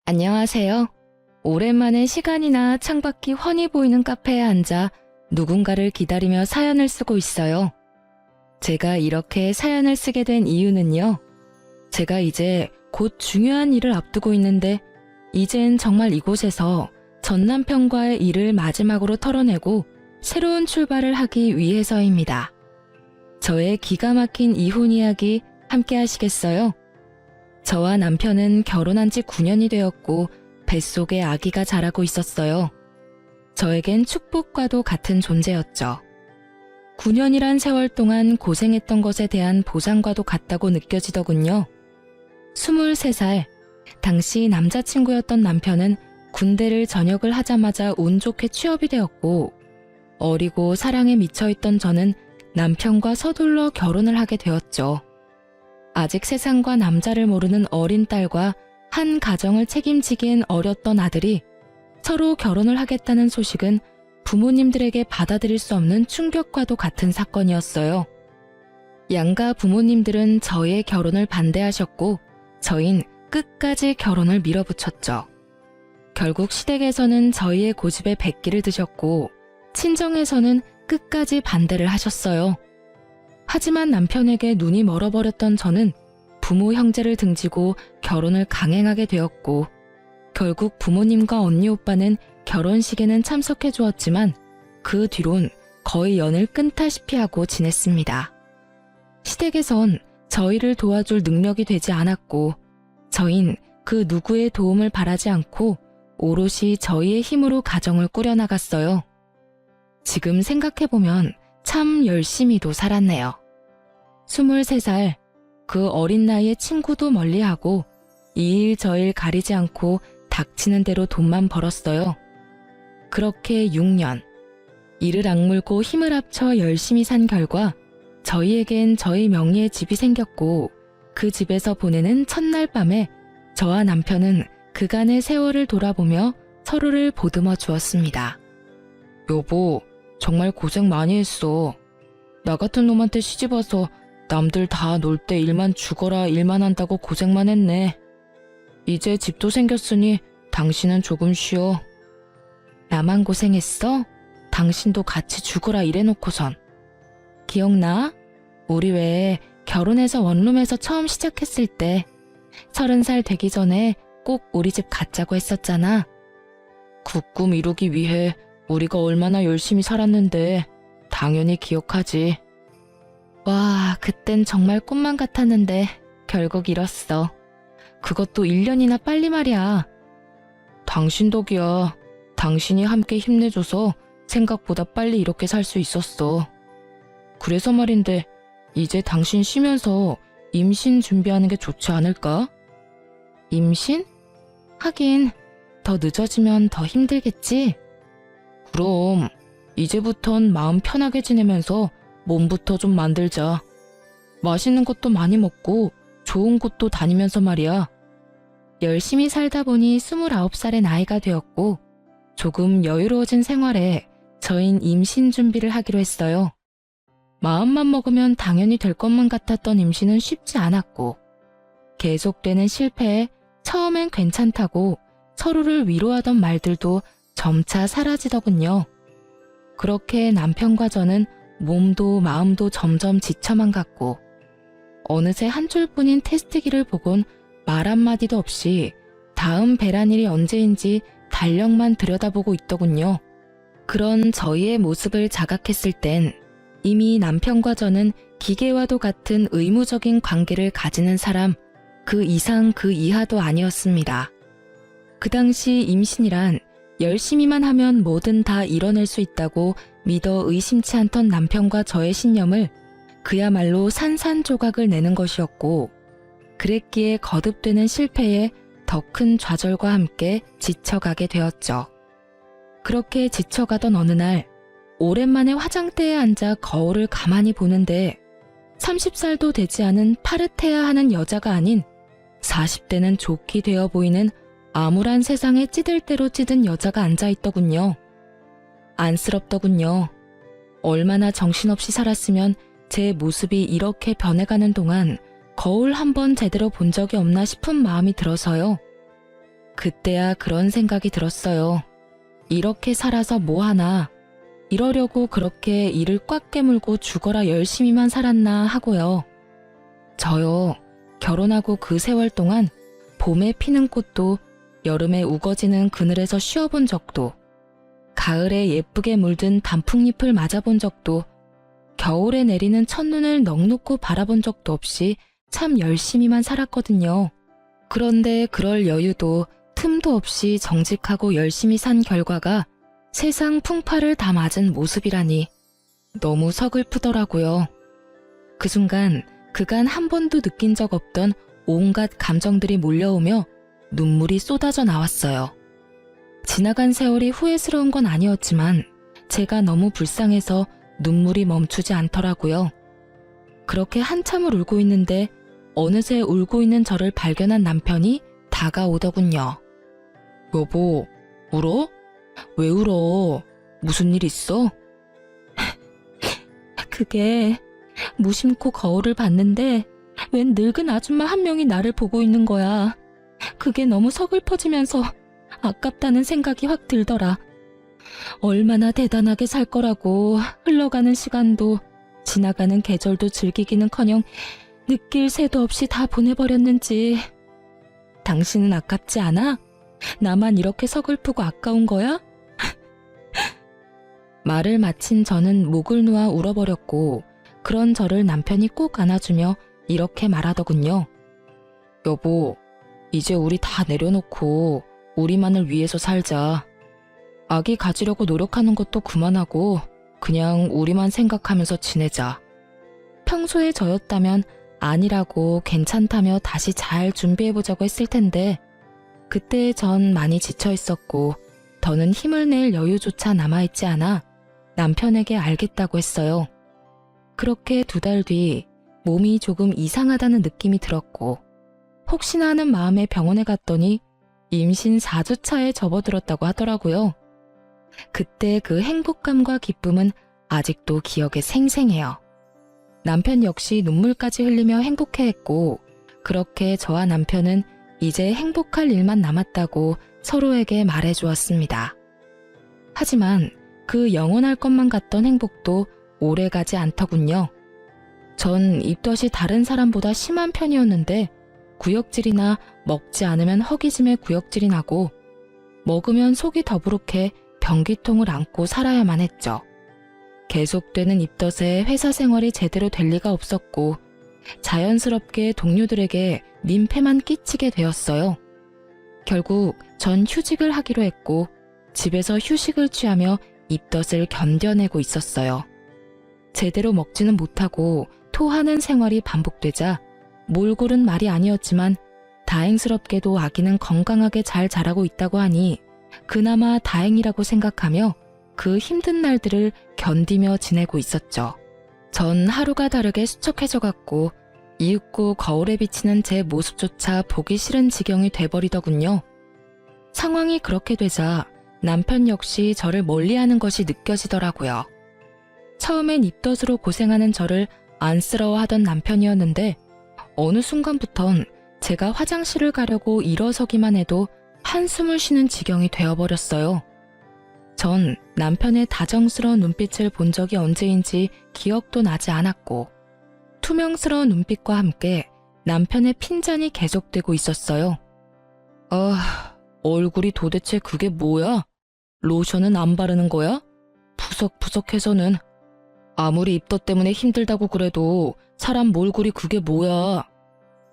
안녕하세요. 오랜만에 시간이나 창밖이 훤히 보이는 카페에 앉아 누군가를 기다리며 사연을 쓰고 있어요. 제가 이렇게 사연을 쓰게 된 이유는요. 제가 이제 곧 중요한 일을 앞두고 있는데 이젠 정말 이곳에서 전 남편과의 일을 마지막으로 털어내고 새로운 출발을 하기 위해서입니다. 저의 기가 막힌 이혼 이야기 함께 하시겠어요? 저와 남편은 결혼한 지 9년이 되었고 뱃속에 아기가 자라고 있었어요. 저에겐 축복과도 같은 존재였죠. 9년이란 세월 동안 고생했던 것에 대한 보상과도 같다고 느껴지더군요. 23살, 당시 남자친구였던 남편은 군대를 전역을 하자마자 운 좋게 취업이 되었고 어리고 사랑에 미쳐있던 저는 남편과 서둘러 결혼을 하게 되었죠. 아직 세상과 남자를 모르는 어린 딸과 한 가정을 책임지기엔 어렸던 아들이 서로 결혼을 하겠다는 소식은 부모님들에게 받아들일 수 없는 충격과도 같은 사건이었어요. 양가 부모님들은 저의 결혼을 반대하셨고 저흰 끝까지 결혼을 밀어붙였죠. 결국 시댁에서는 저희의 고집에 백기를 드셨고 친정에서는 끝까지 반대를 하셨어요. 하지만 남편에게 눈이 멀어버렸던 저는 부모 형제를 등지고 결혼을 강행하게 되었고 결국 부모님과 언니 오빠는 결혼식에는 참석해 주었지만 그 뒤론 거의 연을 끊다시피 하고 지냈습니다. 시댁에선 저희를 도와줄 능력이 되지 않았고 저흰 그 누구의 도움을 바라지 않고 오롯이 저희의 힘으로 가정을 꾸려나갔어요. 지금 생각해보면 참 열심히도 살았네요. 23살, 그 어린 나이에 친구도 멀리하고 이 일 저 일 가리지 않고 닥치는 대로 돈만 벌었어요. 그렇게 6년, 이를 악물고 힘을 합쳐 열심히 산 결과 저희에겐 저희 명의의 집이 생겼고 그 집에서 보내는 첫날 밤에 저와 남편은 그간의 세월을 돌아보며 서로를 보듬어 주었습니다. 여보, 정말 고생 많이 했어. 나 같은 놈한테 시집와서 남들 다 놀 때 일만 죽어라 일만 한다고 고생만 했네. 이제 집도 생겼으니 당신은 조금 쉬어. 나만 고생했어? 당신도 같이 죽어라 이래놓고선. 기억나? 우리 왜 결혼해서 원룸에서 처음 시작했을 때 30살 되기 전에 꼭 우리 집 갖자고 했었잖아. 그 꿈 이루기 위해 우리가 얼마나 열심히 살았는데 당연히 기억하지. 와, 그땐 정말 꿈만 같았는데 결국 이뤘어. 그것도 1년이나 빨리 말이야. 당신 덕이야. 당신이 함께 힘내줘서 생각보다 빨리 이렇게 살 수 있었어. 그래서 말인데 이제 당신 쉬면서 임신 준비하는 게 좋지 않을까? 임신? 하긴 더 늦어지면 더 힘들겠지? 그럼 이제부턴 마음 편하게 지내면서 몸부터 좀 만들자. 맛있는 것도 많이 먹고 좋은 곳도 다니면서 말이야. 열심히 살다 보니 29살의 나이가 되었고 조금 여유로워진 생활에 저흰 임신 준비를 하기로 했어요. 마음만 먹으면 당연히 될 것만 같았던 임신은 쉽지 않았고 계속되는 실패에 처음엔 괜찮다고 서로를 위로하던 말들도 점차 사라지더군요. 그렇게 남편과 저는 몸도 마음도 점점 지쳐만 갔고 어느새 한 줄뿐인 테스트기를 보곤 말 한마디도 없이 다음 배란일이 언제인지 달력만 들여다보고 있더군요. 그런 저희의 모습을 자각했을 땐 이미 남편과 저는 기계와도 같은 의무적인 관계를 가지는 사람 그 이상 그 이하도 아니었습니다. 그 당시 임신이란 열심히만 하면 뭐든 다 이뤄낼 수 있다고 믿어 의심치 않던 남편과 저의 신념을 그야말로 산산조각을 내는 것이었고 그랬기에 거듭되는 실패에 더 큰 좌절과 함께 지쳐가게 되었죠. 그렇게 지쳐가던 어느 날 오랜만에 화장대에 앉아 거울을 가만히 보는데 30살도 되지 않은 파릇해야 하는 여자가 아닌 40대는 좋게 되어 보이는 암울한 세상에 찌들 대로 찌든 여자가 앉아있더군요. 안쓰럽더군요. 얼마나 정신없이 살았으면 제 모습이 이렇게 변해가는 동안 거울 한 번 제대로 본 적이 없나 싶은 마음이 들어서요. 그때야 그런 생각이 들었어요. 이렇게 살아서 뭐하나, 이러려고 그렇게 이를 꽉 깨물고 죽어라 열심히만 살았나 하고요. 저요, 결혼하고 그 세월 동안 봄에 피는 꽃도 여름에 우거지는 그늘에서 쉬어본 적도, 가을에 예쁘게 물든 단풍잎을 맞아본 적도, 겨울에 내리는 첫눈을 넋놓고 바라본 적도 없이 참 열심히만 살았거든요. 그런데 그럴 여유도 틈도 없이 정직하고 열심히 산 결과가 세상 풍파를 다 맞은 모습이라니 너무 서글프더라고요. 그 순간 그간 한 번도 느낀 적 없던 온갖 감정들이 몰려오며 눈물이 쏟아져 나왔어요. 지나간 세월이 후회스러운 건 아니었지만 제가 너무 불쌍해서 눈물이 멈추지 않더라고요. 그렇게 한참을 울고 있는데 어느새 울고 있는 저를 발견한 남편이 다가오더군요. 여보, 울어? 왜 울어? 무슨 일 있어? 그게 무심코 거울을 봤는데 웬 늙은 아줌마 한 명이 나를 보고 있는 거야. 그게 너무 서글퍼지면서 아깝다는 생각이 확 들더라. 얼마나 대단하게 살 거라고 흘러가는 시간도 지나가는 계절도 즐기기는커녕 느낄 새도 없이 다 보내버렸는지. 당신은 아깝지 않아? 나만 이렇게 서글프고 아까운 거야? 말을 마친 저는 목을 놓아 울어버렸고 그런 저를 남편이 꼭 안아주며 이렇게 말하더군요. 여보, 이제 우리 다 내려놓고 우리만을 위해서 살자. 아기 가지려고 노력하는 것도 그만하고 그냥 우리만 생각하면서 지내자. 평소에 저였다면 아니라고 괜찮다며 다시 잘 준비해보자고 했을 텐데 그때 전 많이 지쳐 있었고 더는 힘을 낼 여유조차 남아있지 않아 남편에게 알겠다고 했어요. 그렇게 2달 뒤 몸이 조금 이상하다는 느낌이 들었고 혹시나 하는 마음에 병원에 갔더니 임신 4주차에 접어들었다고 하더라고요. 그때 그 행복감과 기쁨은 아직도 기억에 생생해요. 남편 역시 눈물까지 흘리며 행복해했고 그렇게 저와 남편은 이제 행복할 일만 남았다고 서로에게 말해주었습니다. 하지만 그 영원할 것만 같던 행복도 오래가지 않더군요. 전 입덧이 다른 사람보다 심한 편이었는데 구역질이나 먹지 않으면 허기짐에 구역질이 나고 먹으면 속이 더부룩해 변기통을 안고 살아야만 했죠. 계속되는 입덧에 회사 생활이 제대로 될 리가 없었고 자연스럽게 동료들에게 민폐만 끼치게 되었어요. 결국 전 휴직을 하기로 했고 집에서 휴식을 취하며 입덧을 견뎌내고 있었어요. 제대로 먹지는 못하고 토하는 생활이 반복되자 몰골은 말이 아니었지만 다행스럽게도 아기는 건강하게 잘 자라고 있다고 하니 그나마 다행이라고 생각하며 그 힘든 날들을 견디며 지내고 있었죠. 전 하루가 다르게 수척해져갔고 이윽고 거울에 비치는 제 모습조차 보기 싫은 지경이 돼버리더군요. 상황이 그렇게 되자 남편 역시 저를 멀리하는 것이 느껴지더라고요. 처음엔 입덧으로 고생하는 저를 안쓰러워하던 남편이었는데 어느 순간부턴 제가 화장실을 가려고 일어서기만 해도 한숨을 쉬는 지경이 되어버렸어요. 전 남편의 다정스러운 눈빛을 본 적이 언제인지 기억도 나지 않았고 투명스러운 눈빛과 함께 남편의 핀잔이 계속되고 있었어요. 얼굴이 도대체 그게 뭐야? 로션은 안 바르는 거야? 푸석푸석해서는. 아무리 입덧 때문에 힘들다고 그래도 사람 몰골이 그게 뭐야?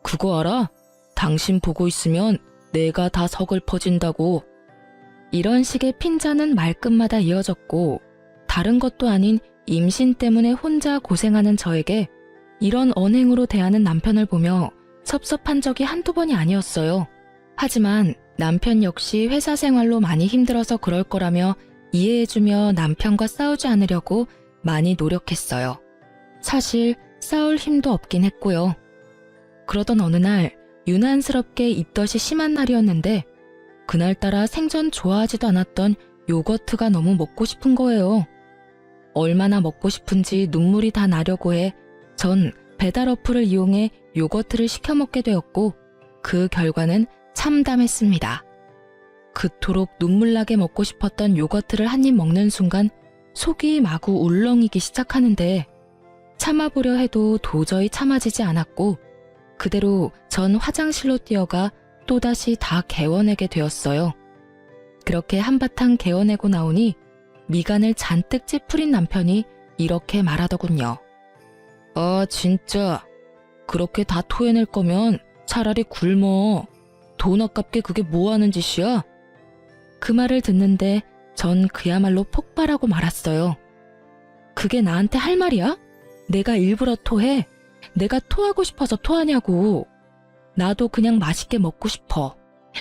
그거 알아? 당신 보고 있으면 내가 다 서글퍼진다고. 이런 식의 핀잔은 말끝마다 이어졌고 다른 것도 아닌 임신 때문에 혼자 고생하는 저에게 이런 언행으로 대하는 남편을 보며 섭섭한 적이 한두 번이 아니었어요. 하지만 남편 역시 회사 생활로 많이 힘들어서 그럴 거라며 이해해주며 남편과 싸우지 않으려고 많이 노력했어요. 사실 싸울 힘도 없긴 했고요. 그러던 어느 날 유난스럽게 입덧이 심한 날이었는데 그날따라 생전 좋아하지도 않았던 요거트가 너무 먹고 싶은 거예요. 얼마나 먹고 싶은지 눈물이 다 나려고 해 전 배달 어플을 이용해 요거트를 시켜 먹게 되었고 그 결과는 참담했습니다. 그토록 눈물나게 먹고 싶었던 요거트를 한 입 먹는 순간 속이 마구 울렁이기 시작하는데 참아보려 해도 도저히 참아지지 않았고 그대로 전 화장실로 뛰어가 또다시 다 개워내게 되었어요. 그렇게 한바탕 개워내고 나오니 미간을 잔뜩 찌푸린 남편이 이렇게 말하더군요. 아, 진짜. 그렇게 다 토해낼 거면 차라리 굶어. 돈 아깝게 그게 뭐 하는 짓이야? 그 말을 듣는데 전 그야말로 폭발하고 말았어요. 그게 나한테 할 말이야? 내가 일부러 토해? 내가 토하고 싶어서 토하냐고. 나도 그냥 맛있게 먹고 싶어.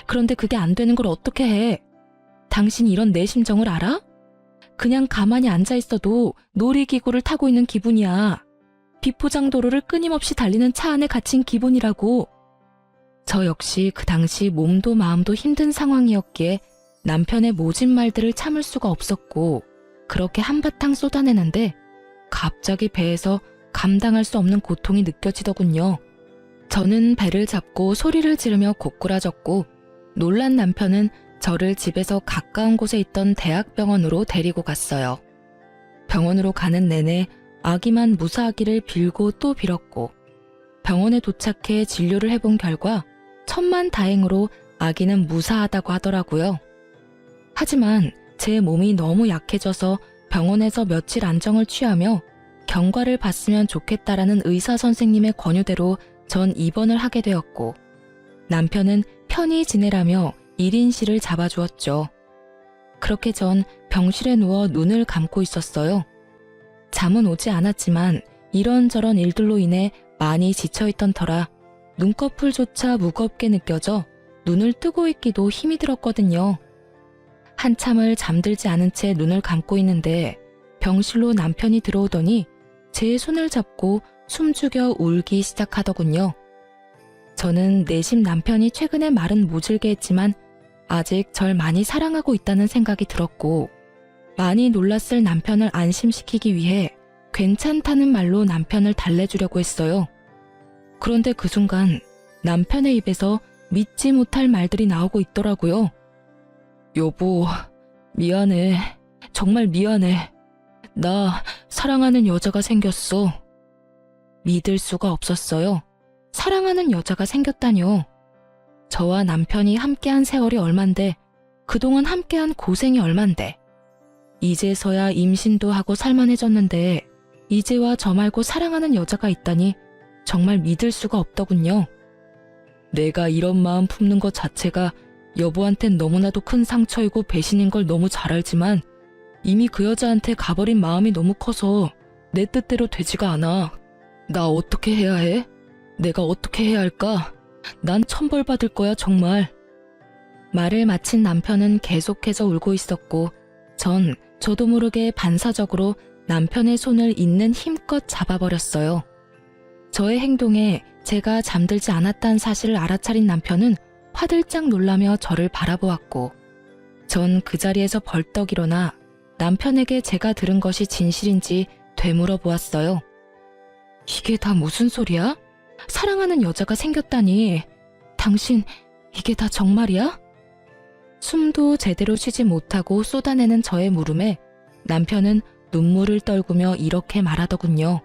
그런데 그게 안 되는 걸 어떻게 해? 당신 이런 내 심정을 알아? 그냥 가만히 앉아 있어도 놀이기구를 타고 있는 기분이야. 비포장도로를 끊임없이 달리는 차 안에 갇힌 기분이라고. 저 역시 그 당시 몸도 마음도 힘든 상황이었기에 남편의 모진 말들을 참을 수가 없었고 그렇게 한바탕 쏟아내는데 갑자기 배에서 감당할 수 없는 고통이 느껴지더군요. 저는 배를 잡고 소리를 지르며 고꾸라졌고 놀란 남편은 저를 집에서 가까운 곳에 있던 대학병원으로 데리고 갔어요. 병원으로 가는 내내 아기만 무사하기를 빌고 또 빌었고 병원에 도착해 진료를 해본 결과 천만다행으로 아기는 무사하다고 하더라고요. 하지만 제 몸이 너무 약해져서 병원에서 며칠 안정을 취하며 경과를 봤으면 좋겠다라는 의사 선생님의 권유대로 전 입원을 하게 되었고 남편은 편히 지내라며 1인실을 잡아주었죠. 그렇게 전 병실에 누워 눈을 감고 있었어요. 잠은 오지 않았지만 이런저런 일들로 인해 많이 지쳐있던 터라 눈꺼풀조차 무겁게 느껴져 눈을 뜨고 있기도 힘이 들었거든요. 한참을 잠들지 않은 채 눈을 감고 있는데 병실로 남편이 들어오더니 제 손을 잡고 숨죽여 울기 시작하더군요. 저는 내심 남편이 최근에 말은 모질게 했지만 아직 절 많이 사랑하고 있다는 생각이 들었고 많이 놀랐을 남편을 안심시키기 위해 괜찮다는 말로 남편을 달래주려고 했어요. 그런데 그 순간 남편의 입에서 믿지 못할 말들이 나오고 있더라고요. 여보, 미안해. 정말 미안해. 나 사랑하는 여자가 생겼어. 믿을 수가 없었어요. 사랑하는 여자가 생겼다뇨. 저와 남편이 함께한 세월이 얼만데 그동안 함께한 고생이 얼만데 이제서야 임신도 하고 살만해졌는데 이제와 저 말고 사랑하는 여자가 있다니 정말 믿을 수가 없더군요. 내가 이런 마음 품는 것 자체가 여보한텐 너무나도 큰 상처이고 배신인 걸 너무 잘 알지만 이미 그 여자한테 가버린 마음이 너무 커서 내 뜻대로 되지가 않아. 나 어떻게 해야 해? 내가 어떻게 해야 할까? 난 천벌 받을 거야 정말. 말을 마친 남편은 계속해서 울고 있었고 전 저도 모르게 반사적으로 남편의 손을 있는 힘껏 잡아버렸어요. 저의 행동에 제가 잠들지 않았다는 사실을 알아차린 남편은 화들짝 놀라며 저를 바라보았고 전 그 자리에서 벌떡 일어나 남편에게 제가 들은 것이 진실인지 되물어 보았어요. 이게 다 무슨 소리야? 사랑하는 여자가 생겼다니. 당신 이게 다 정말이야? 숨도 제대로 쉬지 못하고 쏟아내는 저의 물음에 남편은 눈물을 떨구며 이렇게 말하더군요.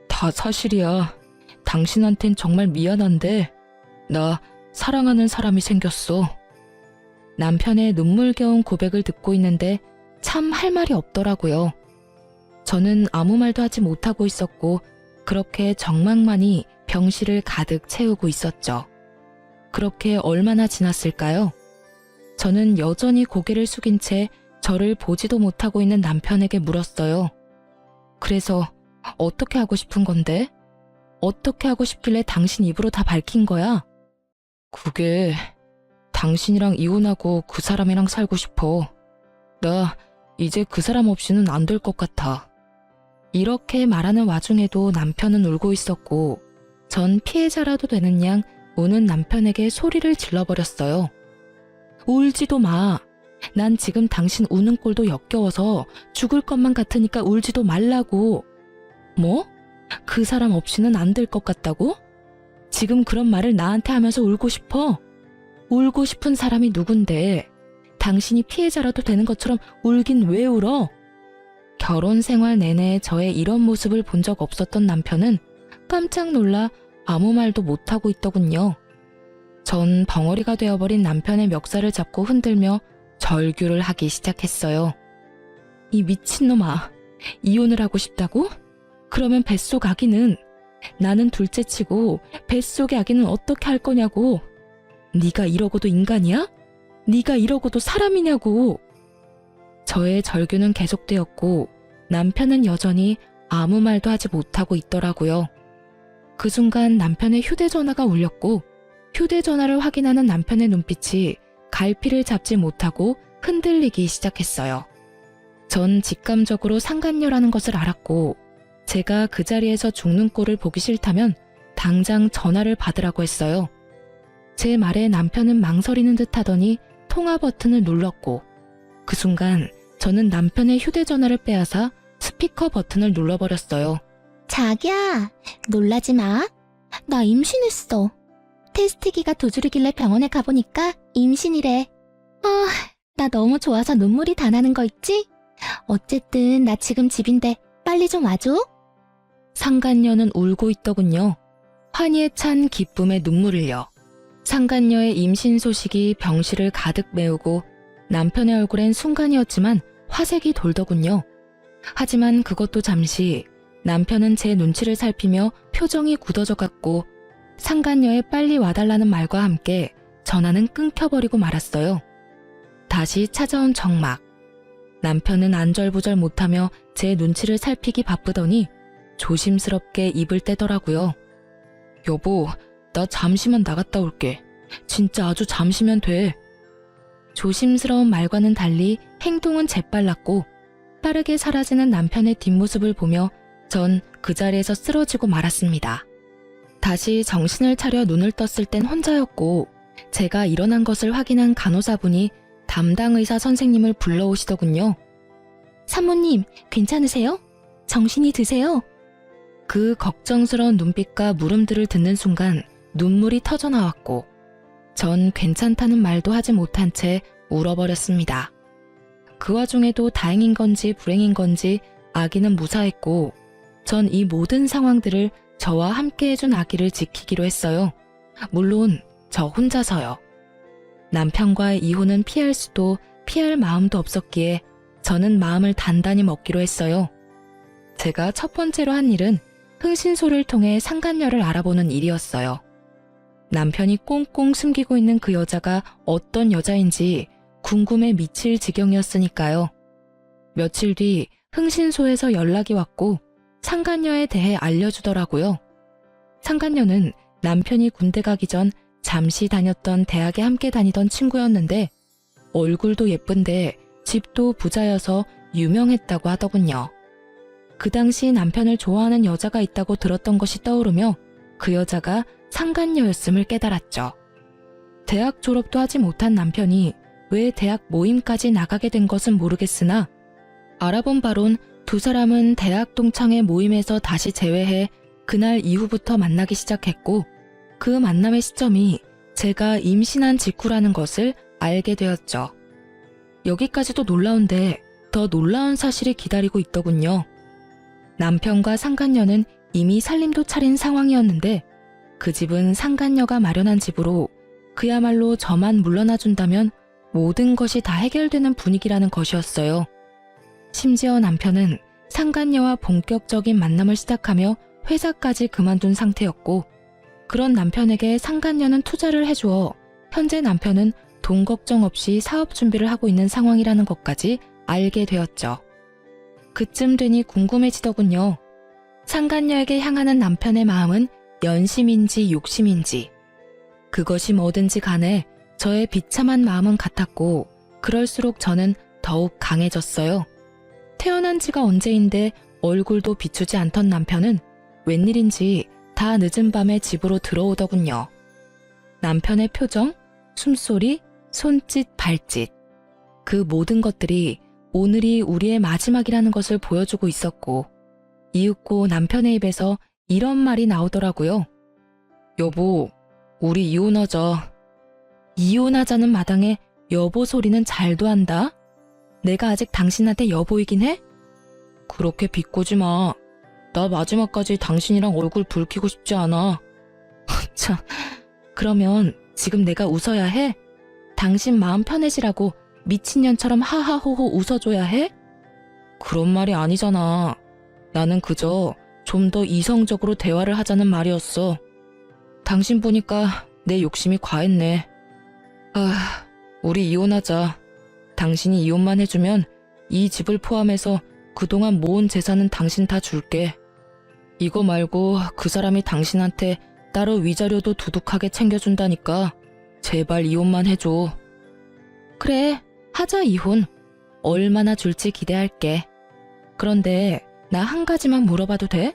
다 사실이야. 당신한텐 정말 미안한데 나 사랑하는 사람이 생겼어. 남편의 눈물겨운 고백을 듣고 있는데 참 할 말이 없더라고요. 저는 아무 말도 하지 못하고 있었고 그렇게 정막만이 병실을 가득 채우고 있었죠. 그렇게 얼마나 지났을까요? 저는 여전히 고개를 숙인 채 저를 보지도 못하고 있는 남편에게 물었어요. 그래서 어떻게 하고 싶은 건데? 어떻게 하고 싶길래 당신 입으로 다 밝힌 거야? 그게 당신이랑 이혼하고 그 사람이랑 살고 싶어. 나 이제 그 사람 없이는 안 될 것 같아. 이렇게 말하는 와중에도 남편은 울고 있었고 전 피해자라도 되는 양 우는 남편에게 소리를 질러버렸어요. 울지도 마. 난 지금 당신 우는 꼴도 역겨워서 죽을 것만 같으니까 울지도 말라고. 뭐? 그 사람 없이는 안 될 것 같다고? 지금 그런 말을 나한테 하면서 울고 싶어? 울고 싶은 사람이 누군데? 당신이 피해자라도 되는 것처럼 울긴 왜 울어? 결혼 생활 내내 저의 이런 모습을 본 적 없었던 남편은 깜짝 놀라 아무 말도 못하고 있더군요. 전 벙어리가 되어버린 남편의 멱살을 잡고 흔들며 절규를 하기 시작했어요. 이 미친놈아, 이혼을 하고 싶다고? 그러면 뱃속 아기는? 나는 둘째치고 뱃속의 아기는 어떻게 할 거냐고? 네가 이러고도 인간이야? 네가 이러고도 사람이냐고? 저의 절규는 계속되었고 남편은 여전히 아무 말도 하지 못하고 있더라고요. 그 순간 남편의 휴대전화가 울렸고 휴대전화를 확인하는 남편의 눈빛이 갈피를 잡지 못하고 흔들리기 시작했어요. 전 직감적으로 상간녀라는 것을 알았고 제가 그 자리에서 죽는 꼴을 보기 싫다면 당장 전화를 받으라고 했어요. 제 말에 남편은 망설이는 듯 하더니 통화 버튼을 눌렀고 그 순간 저는 남편의 휴대전화를 빼앗아 스피커 버튼을 눌러버렸어요. 자기야, 놀라지 마. 나 임신했어. 테스트기가 두드리길래 병원에 가보니까 임신이래. 나 너무 좋아서 눈물이 다 나는 거 있지? 어쨌든 나 지금 집인데 빨리 좀 와줘. 상간녀는 울고 있더군요. 환희에 찬 기쁨의 눈물을요. 상간녀의 임신 소식이 병실을 가득 메우고 남편의 얼굴엔 순간이었지만 화색이 돌더군요. 하지만 그것도 잠시 남편은 제 눈치를 살피며 표정이 굳어져 갔고 상간녀의 빨리 와달라는 말과 함께 전화는 끊겨버리고 말았어요. 다시 찾아온 정막. 남편은 안절부절 못하며 제 눈치를 살피기 바쁘더니 조심스럽게 입을 떼더라고요. 여보, 나 잠시만 나갔다 올게. 진짜 아주 잠시면 돼. 조심스러운 말과는 달리 행동은 재빨랐고 빠르게 사라지는 남편의 뒷모습을 보며 전 그 자리에서 쓰러지고 말았습니다. 다시 정신을 차려 눈을 떴을 땐 혼자였고 제가 일어난 것을 확인한 간호사분이 담당 의사 선생님을 불러오시더군요. 산모님, 괜찮으세요? 정신이 드세요? 그 걱정스러운 눈빛과 물음들을 듣는 순간 눈물이 터져나왔고 전 괜찮다는 말도 하지 못한 채 울어버렸습니다. 그 와중에도 다행인 건지 불행인 건지 아기는 무사했고 전 이 모든 상황들을 저와 함께 해준 아기를 지키기로 했어요. 물론 저 혼자서요. 남편과의 이혼은 피할 수도 피할 마음도 없었기에 저는 마음을 단단히 먹기로 했어요. 제가 첫 번째로 한 일은 흥신소를 통해 상간녀를 알아보는 일이었어요. 남편이 꽁꽁 숨기고 있는 그 여자가 어떤 여자인지 궁금해 미칠 지경이었으니까요. 며칠 뒤 흥신소에서 연락이 왔고 상간녀에 대해 알려주더라고요. 상간녀는 남편이 군대 가기 전 잠시 다녔던 대학에 함께 다니던 친구였는데 얼굴도 예쁜데 집도 부자여서 유명했다고 하더군요. 그 당시 남편을 좋아하는 여자가 있다고 들었던 것이 떠오르며 그 여자가 상간녀였음을 깨달았죠. 대학 졸업도 하지 못한 남편이 왜 대학 모임까지 나가게 된 것은 모르겠으나 알아본 바론 두 사람은 대학 동창회 모임에서 다시 재회해 그날 이후부터 만나기 시작했고 그 만남의 시점이 제가 임신한 직후라는 것을 알게 되었죠. 여기까지도 놀라운데 더 놀라운 사실이 기다리고 있더군요. 남편과 상간녀는 이미 살림도 차린 상황이었는데 그 집은 상간녀가 마련한 집으로 그야말로 저만 물러나준다면 모든 것이 다 해결되는 분위기라는 것이었어요. 심지어 남편은 상간녀와 본격적인 만남을 시작하며 회사까지 그만둔 상태였고 그런 남편에게 상간녀는 투자를 해주어 현재 남편은 돈 걱정 없이 사업 준비를 하고 있는 상황이라는 것까지 알게 되었죠. 그쯤 되니 궁금해지더군요. 상간녀에게 향하는 남편의 마음은 연심인지 욕심인지. 그것이 뭐든지 간에 저의 비참한 마음은 같았고 그럴수록 저는 더욱 강해졌어요. 태어난 지가 언제인데 얼굴도 비추지 않던 남편은 웬일인지 다 늦은 밤에 집으로 들어오더군요. 남편의 표정, 숨소리, 손짓, 발짓. 그 모든 것들이 오늘이 우리의 마지막이라는 것을 보여주고 있었고 이윽고 남편의 입에서 이런 말이 나오더라고요. 여보, 우리 이혼하자. 이혼하자는 마당에 여보 소리는 잘도 한다. 내가 아직 당신한테 여보이긴 해? 그렇게 비꼬지 마. 나 마지막까지 당신이랑 얼굴 붉히고 싶지 않아. 참, 그러면 지금 내가 웃어야 해? 당신 마음 편해지라고 미친년처럼 하하호호 웃어줘야 해? 그런 말이 아니잖아. 나는 그저 좀 더 이성적으로 대화를 하자는 말이었어. 당신 보니까 내 욕심이 과했네. 아, 우리 이혼하자. 당신이 이혼만 해주면 이 집을 포함해서 그동안 모은 재산은 당신 다 줄게. 이거 말고 그 사람이 당신한테 따로 위자료도 두둑하게 챙겨준다니까 제발 이혼만 해줘. 그래, 하자 이혼. 얼마나 줄지 기대할게. 그런데 나 한 가지만 물어봐도 돼?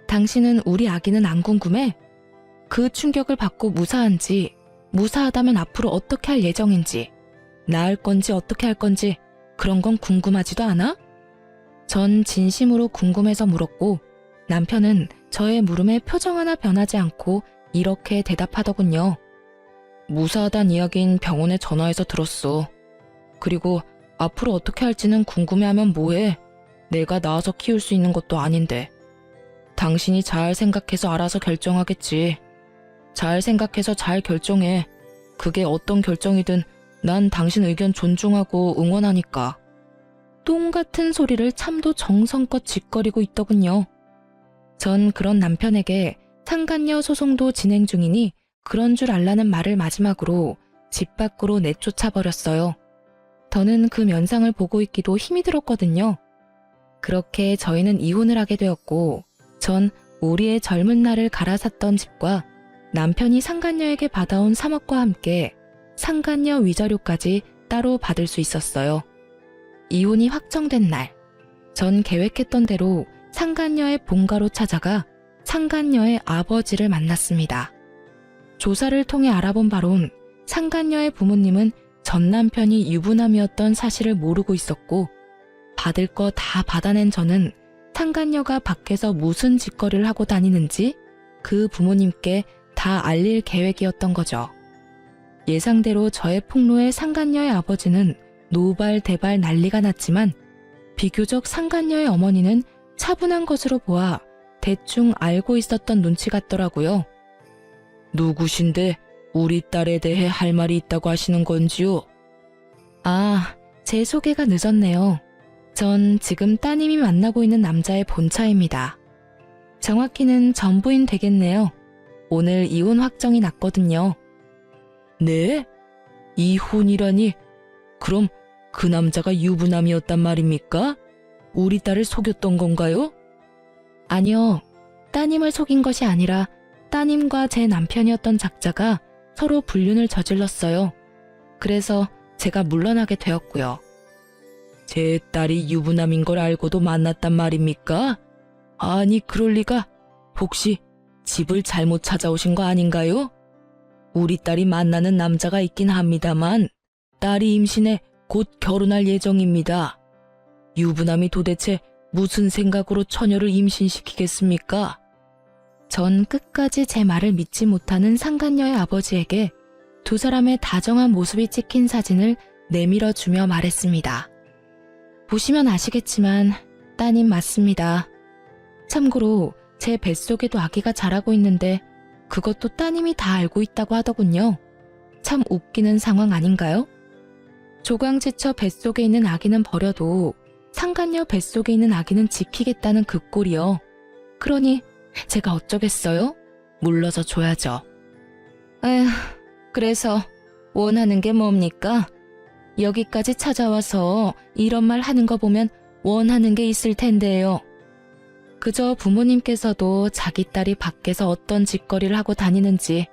당신은 우리 아기는 안 궁금해? 그 충격을 받고 무사한지, 무사하다면 앞으로 어떻게 할 예정인지, 낳을 건지 어떻게 할 건지 그런 건 궁금하지도 않아? 전 진심으로 궁금해서 물었고 남편은 저의 물음에 표정 하나 변하지 않고 이렇게 대답하더군요. 무사하단 이야긴 병원에 전화해서 들었어. 그리고 앞으로 어떻게 할지는 궁금해하면 뭐해? 내가 낳아서 키울 수 있는 것도 아닌데. 당신이 잘 생각해서 알아서 결정하겠지. 잘 생각해서 잘 결정해. 그게 어떤 결정이든 난 당신 의견 존중하고 응원하니까. 똥 같은 소리를 참도 정성껏 짓거리고 있더군요. 전 그런 남편에게 상간녀 소송도 진행 중이니 그런 줄 알라는 말을 마지막으로 집 밖으로 내쫓아 버렸어요. 더는 그 면상을 보고 있기도 힘이 들었거든요. 그렇게 저희는 이혼을 하게 되었고 전 우리의 젊은 날을 갈아샀던 집과 남편이 상간녀에게 받아온 3억과 함께 상간녀 위자료까지 따로 받을 수 있었어요. 이혼이 확정된 날, 전 계획했던 대로 상간녀의 본가로 찾아가 상간녀의 아버지를 만났습니다. 조사를 통해 알아본 바론 상간녀의 부모님은 전 남편이 유부남이었던 사실을 모르고 있었고 받을 거 다 받아낸 저는 상간녀가 밖에서 무슨 짓거리를 하고 다니는지 그 부모님께 다 알릴 계획이었던 거죠. 예상대로 저의 폭로에 상간녀의 아버지는 노발대발 난리가 났지만 비교적 상간녀의 어머니는 차분한 것으로 보아 대충 알고 있었던 눈치 같더라고요. 누구신데 우리 딸에 대해 할 말이 있다고 하시는 건지요? 아, 제 소개가 늦었네요. 전 지금 따님이 만나고 있는 남자의 본차입니다. 정확히는 전부인 되겠네요. 오늘 이혼 확정이 났거든요. 네? 이혼이라니? 그럼 그 남자가 유부남이었단 말입니까? 우리 딸을 속였던 건가요? 아니요. 따님을 속인 것이 아니라 따님과 제 남편이었던 작자가 서로 불륜을 저질렀어요. 그래서 제가 물러나게 되었고요. 제 딸이 유부남인 걸 알고도 만났단 말입니까? 아니, 그럴 리가. 혹시 집을 잘못 찾아오신 거 아닌가요? 우리 딸이 만나는 남자가 있긴 합니다만 딸이 임신해 곧 결혼할 예정입니다. 유부남이 도대체 무슨 생각으로 처녀를 임신시키겠습니까? 전 끝까지 제 말을 믿지 못하는 상간녀의 아버지에게 두 사람의 다정한 모습이 찍힌 사진을 내밀어주며 말했습니다. 보시면 아시겠지만 따님 맞습니다. 참고로 제 뱃속에도 아기가 자라고 있는데 그것도 따님이 다 알고 있다고 하더군요. 참 웃기는 상황 아닌가요? 조강지처 뱃속에 있는 아기는 버려도 상간녀 뱃속에 있는 아기는 지키겠다는 그 꼴이요. 그러니 제가 어쩌겠어요? 물러서 줘야죠. 에휴, 그래서 원하는 게 뭡니까? 여기까지 찾아와서 이런 말 하는 거 보면 원하는 게 있을 텐데요. 그저 부모님께서도 자기 딸이 밖에서 어떤 짓거리를 하고 다니는지,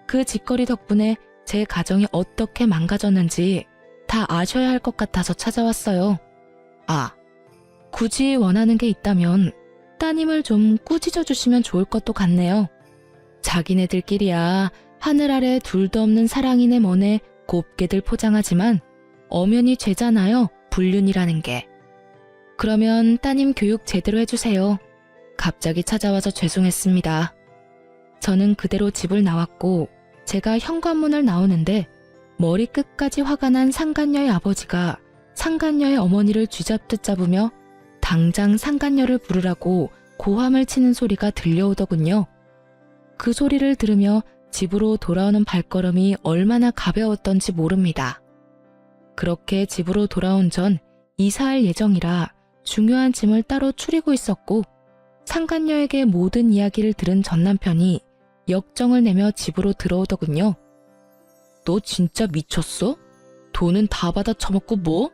그 짓거리 덕분에 제 가정이 어떻게 망가졌는지 다 아셔야 할 것 같아서 찾아왔어요. 아, 굳이 원하는 게 있다면 따님을 좀 꾸짖어 주시면 좋을 것도 같네요. 자기네들끼리야 하늘 아래 둘도 없는 사랑이네 뭐네 곱게들 포장하지만 엄연히 죄잖아요, 불륜이라는 게. 그러면 따님 교육 제대로 해주세요. 갑자기 찾아와서 죄송했습니다. 저는 그대로 집을 나왔고 제가 현관문을 나오는데 머리끝까지 화가 난 상간녀의 아버지가 상간녀의 어머니를 쥐잡듯 잡으며 당장 상간녀를 부르라고 고함을 치는 소리가 들려오더군요. 그 소리를 들으며 집으로 돌아오는 발걸음이 얼마나 가벼웠던지 모릅니다. 그렇게 집으로 돌아온 전 이사할 예정이라 중요한 짐을 따로 추리고 있었고 상간녀에게 모든 이야기를 들은 전 남편이 역정을 내며 집으로 들어오더군요. 너 진짜 미쳤어? 돈은 다 받아 처먹고 뭐?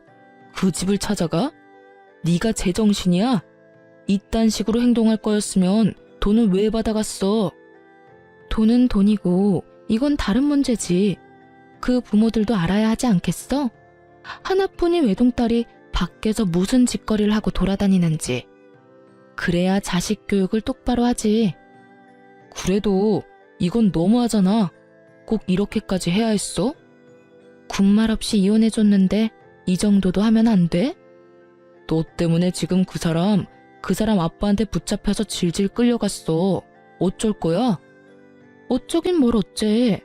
그 집을 찾아가? 네가 제정신이야? 이딴 식으로 행동할 거였으면 돈은 왜 받아갔어? 돈은 돈이고 이건 다른 문제지. 그 부모들도 알아야 하지 않겠어? 하나뿐인 외동딸이 밖에서 무슨 짓거리를 하고 돌아다니는지. 그래야 자식 교육을 똑바로 하지. 그래도 이건 너무하잖아. 꼭 이렇게까지 해야 했어? 군말 없이 이혼해줬는데 이 정도도 하면 안 돼? 너 때문에 지금 그 사람 아빠한테 붙잡혀서 질질 끌려갔어. 어쩔 거야? 어쩌긴 뭘 어째.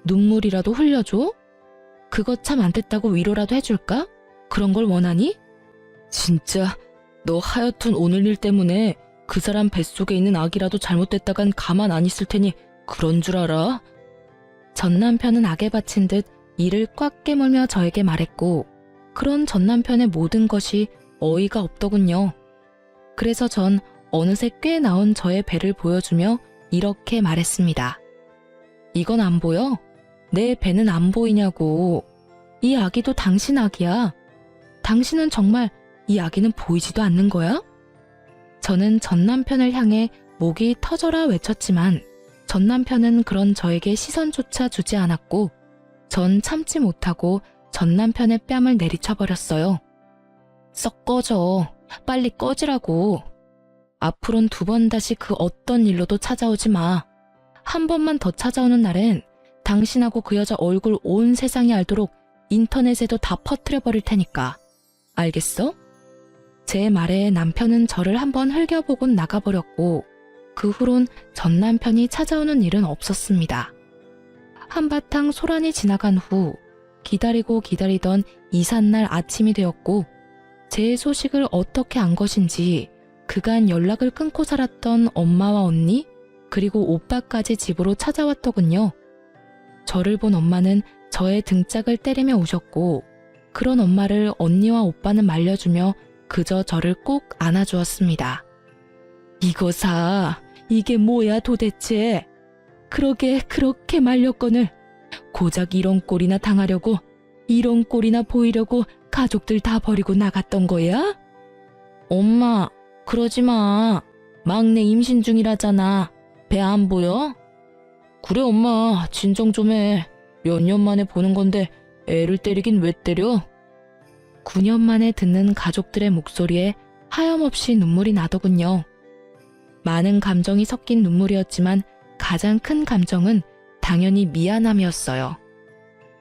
눈물이라도 흘려줘? 그거 참 안 됐다고 위로라도 해줄까? 그런 걸 원하니? 진짜 너 하여튼 오늘 일 때문에 그 사람 뱃속에 있는 아기라도 잘못됐다간 가만 안 있을 테니 그런 줄 알아? 전 남편은 악에 바친 듯 이를 꽉 깨물며 저에게 말했고 그런 전 남편의 모든 것이 어이가 없더군요. 그래서 전 어느새 꽤 나온 저의 배를 보여주며 이렇게 말했습니다. 이건 안 보여? 내 배는 안 보이냐고. 이 아기도 당신 아기야. 당신은 정말 이 아기는 보이지도 않는 거야? 저는 전 남편을 향해 목이 터져라 외쳤지만 전 남편은 그런 저에게 시선조차 주지 않았고 전 참지 못하고 전 남편의 뺨을 내리쳐버렸어요. 썩 꺼져. 빨리 꺼지라고. 앞으론 2번 다시 그 어떤 일로도 찾아오지 마. 한 번만 더 찾아오는 날엔 당신하고 그 여자 얼굴 온 세상이 알도록 인터넷에도 다 퍼뜨려버릴 테니까. 알겠어? 제 말에 남편은 저를 한번 흘겨보곤 나가버렸고 그 후론 전 남편이 찾아오는 일은 없었습니다. 한바탕 소란이 지나간 후 기다리고 기다리던 이삿날 아침이 되었고 제 소식을 어떻게 안 것인지 그간 연락을 끊고 살았던 엄마와 언니 그리고 오빠까지 집으로 찾아왔더군요. 저를 본 엄마는 저의 등짝을 때리며 우셨고 그런 엄마를 언니와 오빠는 말려주며 그저 저를 꼭 안아주었습니다. 이거 사. 이게 뭐야 도대체. 그러게 그렇게 말렸거늘. 고작 이런 꼴이나 당하려고 이런 꼴이나 보이려고 가족들 다 버리고 나갔던 거야? 엄마 그러지 마. 막내 임신 중이라잖아. 배 안 보여? 그래 엄마 진정 좀 해. 몇 년 만에 보는 건데 애를 때리긴 왜 때려? 9년 만에 듣는 가족들의 목소리에 하염없이 눈물이 나더군요. 많은 감정이 섞인 눈물이었지만 가장 큰 감정은 당연히 미안함이었어요.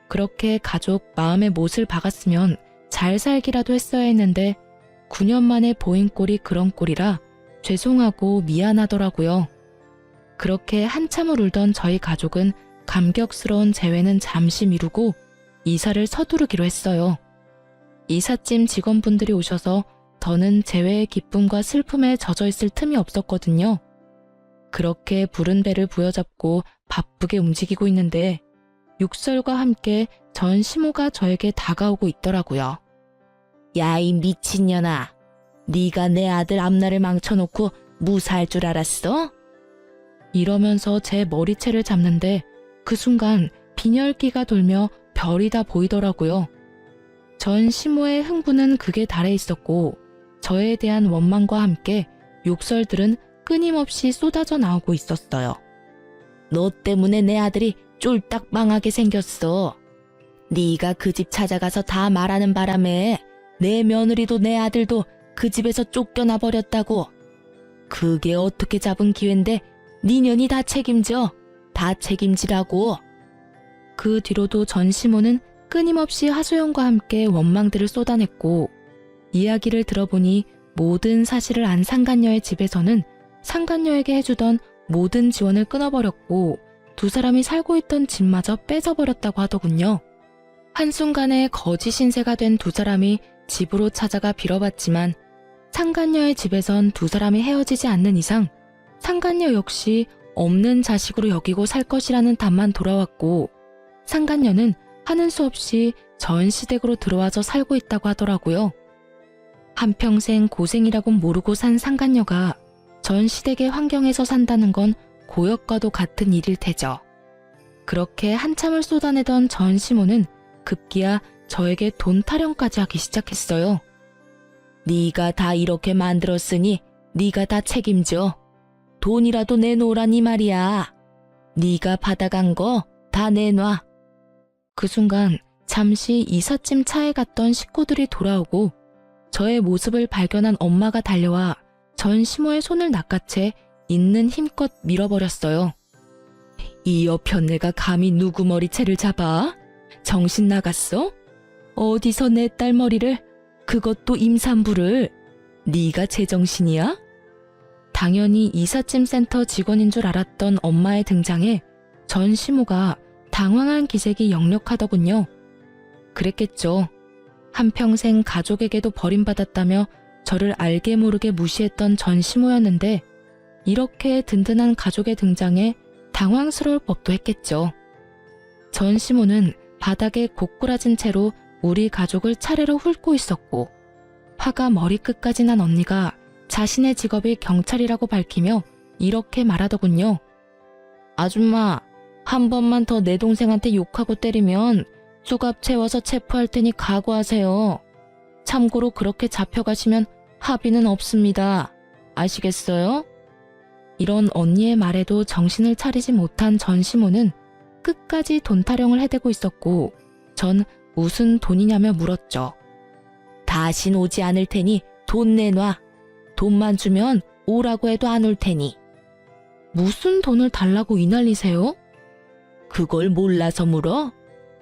그렇게 가족 마음에 못을 박았으면 잘 살기라도 했어야 했는데 9년 만에 보인 꼴이 그런 꼴이라 죄송하고 미안하더라고요. 그렇게 한참을 울던 저희 가족은 감격스러운 재회는 잠시 미루고 이사를 서두르기로 했어요. 이삿짐 직원분들이 오셔서 더는 재회의 기쁨과 슬픔에 젖어있을 틈이 없었거든요. 그렇게 부른 배를 부여잡고 바쁘게 움직이고 있는데 육설과 함께 전 시모가 저에게 다가오고 있더라고요. 야, 이 미친년아. 네가 내 아들 앞날을 망쳐놓고 무사할 줄 알았어? 이러면서 제 머리채를 잡는데 그 순간 빈혈기가 돌며 별이 다 보이더라고요. 전 시모의 흥분은 극에 달해 있었고 저에 대한 원망과 함께 욕설들은 끊임없이 쏟아져 나오고 있었어요. 너 때문에 내 아들이 쫄딱 망하게 생겼어. 네가 그 집 찾아가서 다 말하는 바람에 내 며느리도 내 아들도 그 집에서 쫓겨나 버렸다고. 그게 어떻게 잡은 기회인데 니년이 다 책임져. 다 책임지라고. 그 뒤로도 전 시모는 끊임없이 하소연과 함께 원망들을 쏟아냈고 이야기를 들어보니 모든 사실을 안 상간녀의 집에서는 상간녀에게 해주던 모든 지원을 끊어버렸고 두 사람이 살고 있던 집마저 뺏어버렸다고 하더군요. 한순간에 거지 신세가 된 두 사람이 집으로 찾아가 빌어봤지만 상간녀의 집에선 두 사람이 헤어지지 않는 이상 상간녀 역시 없는 자식으로 여기고 살 것이라는 답만 돌아왔고 상간녀는 하는 수 없이 전시댁으로 들어와서 살고 있다고 하더라고요. 한평생 고생이라고 모르고 산 상간녀가 전시댁의 환경에서 산다는 건 고역과도 같은 일일 테죠. 그렇게 한참을 쏟아내던 전시모는 급기야 저에게 돈 타령까지 하기 시작했어요. 네가 다 이렇게 만들었으니 네가 다 책임져. 돈이라도 내놓으라니 말이야. 네가 받아간 거 다 내놔. 그 순간 잠시 이삿짐 차에 갔던 식구들이 돌아오고 저의 모습을 발견한 엄마가 달려와 전시모의 손을 낚아채 있는 힘껏 밀어버렸어요. 이 여편네가 감히 누구 머리채를 잡아? 정신 나갔어? 어디서 내 딸 머리를, 그것도 임산부를, 네가 제정신이야? 당연히 이삿짐 센터 직원인 줄 알았던 엄마의 등장에 전시모가 당황한 기색이 역력하더군요. 그랬겠죠. 한평생 가족에게도 버림받았다며 저를 알게 모르게 무시했던 전시모였는데 이렇게 든든한 가족의 등장에 당황스러울 법도 했겠죠. 전시모는 바닥에 고꾸라진 채로 우리 가족을 차례로 훑고 있었고 화가 머리끝까지 난 언니가 자신의 직업이 경찰이라고 밝히며 이렇게 말하더군요. 아줌마, 한 번만 더 내 동생한테 욕하고 때리면 수갑 채워서 체포할 테니 각오하세요. 참고로 그렇게 잡혀가시면 합의는 없습니다. 아시겠어요? 이런 언니의 말에도 정신을 차리지 못한 전시모는 끝까지 돈 타령을 해대고 있었고 전 무슨 돈이냐며 물었죠. 다신 오지 않을 테니 돈 내놔. 돈만 주면 오라고 해도 안 올 테니. 무슨 돈을 달라고 이 난리세요? 그걸 몰라서 물어?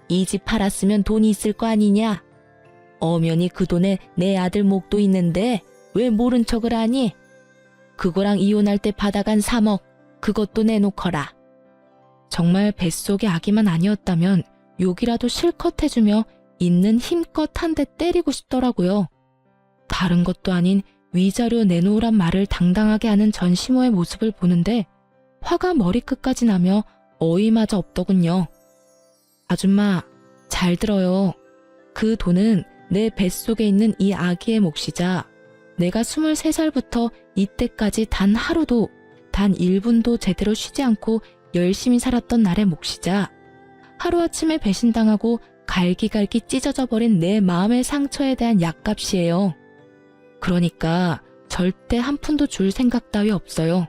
이 집 팔았으면 돈이 있을 거 아니냐? 엄연히 그 돈에 내 아들 목도 있는데 왜 모른 척을 하니? 그거랑 이혼할 때 받아간 3억, 그것도 내놓거라. 정말 뱃속의 아기만 아니었다면 욕이라도 실컷 해주며 있는 힘껏 한 대 때리고 싶더라고요. 다른 것도 아닌 위자료 내놓으란 말을 당당하게 하는 전시모의 모습을 보는데 화가 머리끝까지 나며 어이마저 없더군요. 아줌마, 잘 들어요. 그 돈은 내 뱃속에 있는 이 아기의 몫이자 내가 23살부터 이때까지 단 하루도, 단 1분도 제대로 쉬지 않고 열심히 살았던 날의 몫이자 하루아침에 배신당하고 갈기갈기 찢어져 버린 내 마음의 상처에 대한 약값이에요. 그러니까 절대 한 푼도 줄 생각 따위 없어요.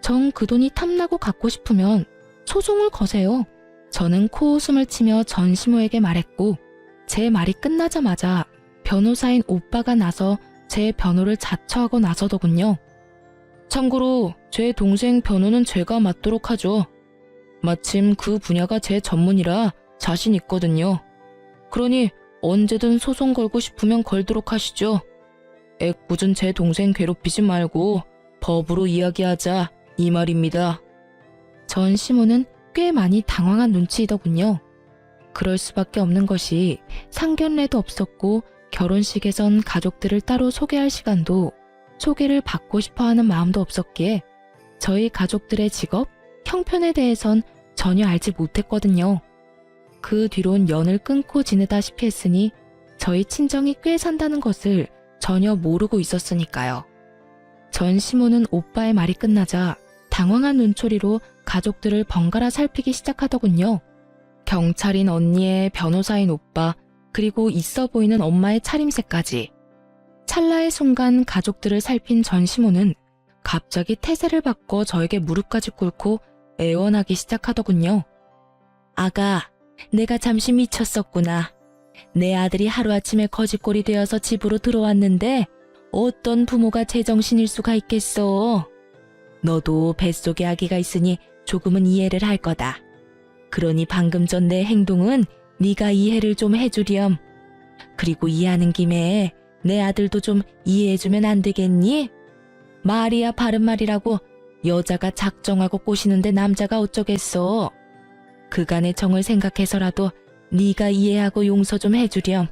정 그 돈이 탐나고 갖고 싶으면 소송을 거세요. 저는 코웃음을 치며 전시모에게 말했고 제 말이 끝나자마자 변호사인 오빠가 나서 제 변호를 자처하고 나서더군요. 참고로 제 동생 변호는 제가 맡도록 하죠. 마침 그 분야가 제 전문이라 자신 있거든요. 그러니 언제든 소송 걸고 싶으면 걸도록 하시죠. 애꿎은 제 동생 괴롭히지 말고 법으로 이야기하자 이 말입니다. 전시모는 꽤 많이 당황한 눈치이더군요. 그럴 수밖에 없는 것이 상견례도 없었고 결혼식에선 가족들을 따로 소개할 시간도 소개를 받고 싶어하는 마음도 없었기에 저희 가족들의 직업, 형편에 대해선 전혀 알지 못했거든요. 그 뒤론 연을 끊고 지내다시피 했으니 저희 친정이 꽤 산다는 것을 전혀 모르고 있었으니까요. 전시모는 오빠의 말이 끝나자 당황한 눈초리로 가족들을 번갈아 살피기 시작하더군요. 경찰인 언니의 변호사인 오빠, 그리고 있어 보이는 엄마의 차림새까지. 찰나의 순간 가족들을 살핀 전시모는 갑자기 태세를 바꿔 저에게 무릎까지 꿇고 애원하기 시작하더군요. 아가, 내가 잠시 미쳤었구나. 내 아들이 하루아침에 거지꼴이 되어서 집으로 들어왔는데 어떤 부모가 제정신일 수가 있겠어. 너도 뱃속에 아기가 있으니 조금은 이해를 할 거다. 그러니 방금 전 내 행동은 네가 이해를 좀 해주렴. 그리고 이해하는 김에 내 아들도 좀 이해해주면 안 되겠니? 말이야 바른 말이라고 여자가 작정하고 꼬시는데 남자가 어쩌겠어. 그간의 정을 생각해서라도 네가 이해하고 용서 좀 해주렴.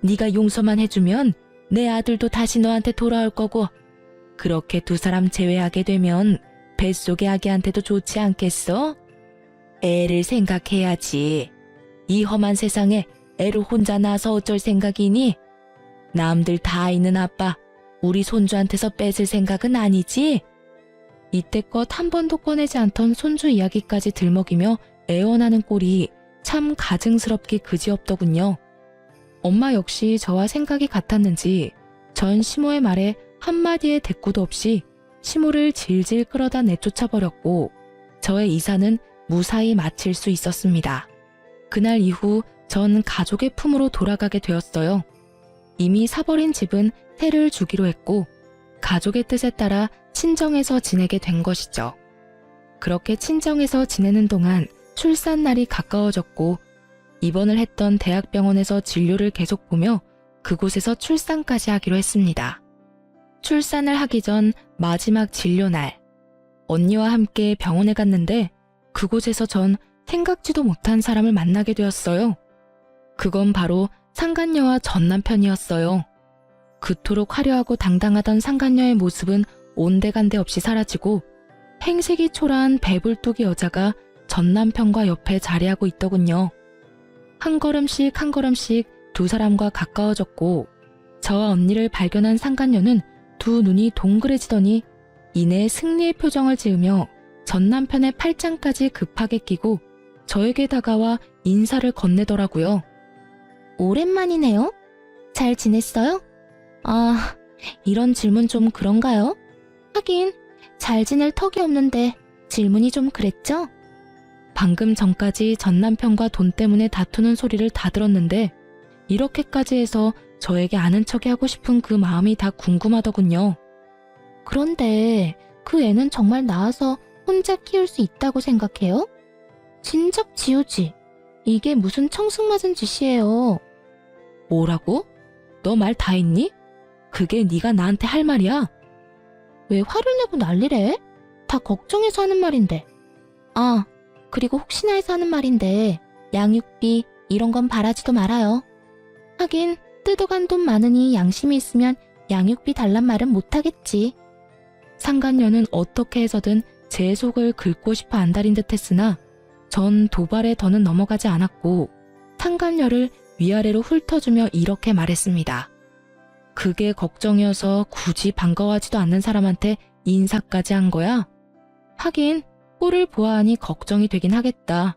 네가 용서만 해주면 내 아들도 다시 너한테 돌아올 거고 그렇게 두 사람 제외하게 되면 뱃속의 아기한테도 좋지 않겠어? 애를 생각해야지. 이 험한 세상에 애를 혼자 낳아서 어쩔 생각이니? 남들 다 있는 아빠 우리 손주한테서 뺏을 생각은 아니지? 이때껏 한 번도 꺼내지 않던 손주 이야기까지 들먹이며 애원하는 꼴이 참 가증스럽기 그지없더군요. 엄마 역시 저와 생각이 같았는지 전 시모의 말에 한마디의 대꾸도 없이 시모를 질질 끌어다 내쫓아버렸고 저의 이사는 무사히 마칠 수 있었습니다. 그날 이후 전 가족의 품으로 돌아가게 되었어요. 이미 사버린 집은 세를 주기로 했고 가족의 뜻에 따라 친정에서 지내게 된 것이죠. 그렇게 친정에서 지내는 동안 출산날이 가까워졌고 입원을 했던 대학병원에서 진료를 계속 보며 그곳에서 출산까지 하기로 했습니다. 출산을 하기 전 마지막 진료날 언니와 함께 병원에 갔는데 그곳에서 전 생각지도 못한 사람을 만나게 되었어요. 그건 바로 상간녀와 전 남편이었어요. 그토록 화려하고 당당하던 상간녀의 모습은 온데간데 없이 사라지고 행색이 초라한 배불뚝이 여자가 전 남편과 옆에 자리하고 있더군요. 한 걸음씩 한 걸음씩 두 사람과 가까워졌고 저와 언니를 발견한 상간녀는 두 눈이 동그래지더니 이내 승리의 표정을 지으며 전 남편의 팔짱까지 급하게 끼고 저에게 다가와 인사를 건네더라고요. 오랜만이네요. 잘 지냈어요? 아, 이런 질문 좀 그런가요? 하긴 잘 지낼 턱이 없는데 질문이 좀 그랬죠? 방금 전까지 전 남편과 돈 때문에 다투는 소리를 다 들었는데 이렇게까지 해서 저에게 아는 척이 하고 싶은 그 마음이 다 궁금하더군요. 그런데 그 애는 정말 낳아서 혼자 키울 수 있다고 생각해요? 진작 지우지. 이게 무슨 청승맞은 짓이에요. 뭐라고? 너 말 다 했니? 그게 네가 나한테 할 말이야? 왜 화를 내고 난리래? 다 걱정해서 하는 말인데. 아, 그리고 혹시나 해서 하는 말인데 양육비 이런 건 바라지도 말아요. 하긴 뜯어간 돈 많으니 양심이 있으면 양육비 달란 말은 못하겠지. 상간녀는 어떻게 해서든 제 속을 긁고 싶어 안달인 듯 했으나 전 도발에 더는 넘어가지 않았고 상간녀를 위아래로 훑어주며 이렇게 말했습니다. 그게 걱정이어서 굳이 반가워하지도 않는 사람한테 인사까지 한 거야? 하긴 꼴을 보아하니 걱정이 되긴 하겠다.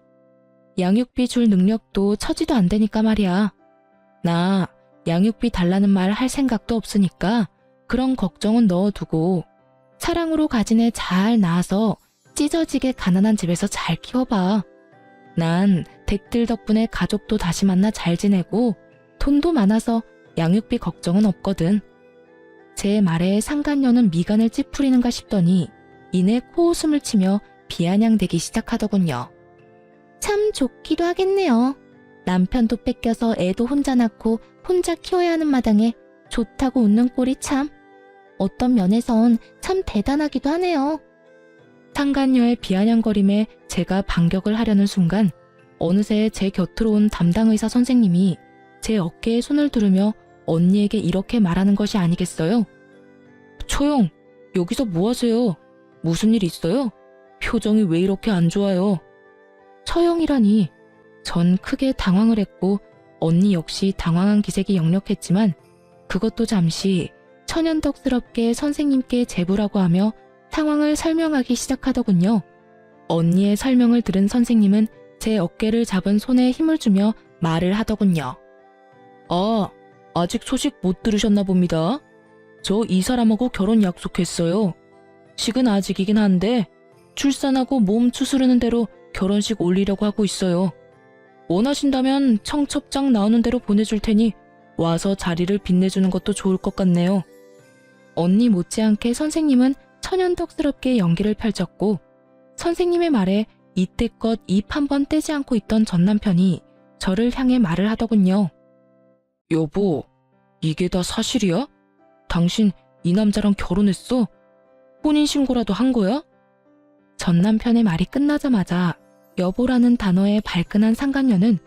양육비 줄 능력도 처지도 안 되니까 말이야. 나 양육비 달라는 말 할 생각도 없으니까 그런 걱정은 넣어두고 사랑으로 가진 애 잘 낳아서 찢어지게 가난한 집에서 잘 키워봐. 난 댁들 덕분에 가족도 다시 만나 잘 지내고 돈도 많아서 양육비 걱정은 없거든. 제 말에 상간녀는 미간을 찌푸리는가 싶더니 이내 코웃음을 치며 비아냥대기 시작하더군요. 참 좋기도 하겠네요. 남편도 뺏겨서 애도 혼자 낳고 혼자 키워야 하는 마당에 좋다고 웃는 꼴이 참. 어떤 면에선 참 대단하기도 하네요. 상간녀의 비아냥거림에 제가 반격을 하려는 순간 어느새 제 곁으로 온 담당 의사 선생님이 제 어깨에 손을 두르며 언니에게 이렇게 말하는 것이 아니겠어요? 초영, 여기서 뭐 하세요? 무슨 일 있어요? 표정이 왜 이렇게 안 좋아요? 처영이라니. 전 크게 당황을 했고 언니 역시 당황한 기색이 역력했지만 그것도 잠시 천연덕스럽게 선생님께 제보라고 하며 상황을 설명하기 시작하더군요. 언니의 설명을 들은 선생님은 제 어깨를 잡은 손에 힘을 주며 말을 하더군요. 아, 아직 소식 못 들으셨나 봅니다. 저 이 사람하고 결혼 약속했어요. 식은 아직이긴 한데 출산하고 몸 추스르는 대로 결혼식 올리려고 하고 있어요. 원하신다면 청첩장 나오는 대로 보내줄 테니 와서 자리를 빛내주는 것도 좋을 것 같네요. 언니 못지않게 선생님은 천연덕스럽게 연기를 펼쳤고 선생님의 말에 이때껏 입 한 번 떼지 않고 있던 전 남편이 저를 향해 말을 하더군요. 여보, 이게 다 사실이야? 당신 이 남자랑 결혼했어? 혼인신고라도 한 거야? 전 남편의 말이 끝나자마자 여보라는 단어에 발끈한 상간녀는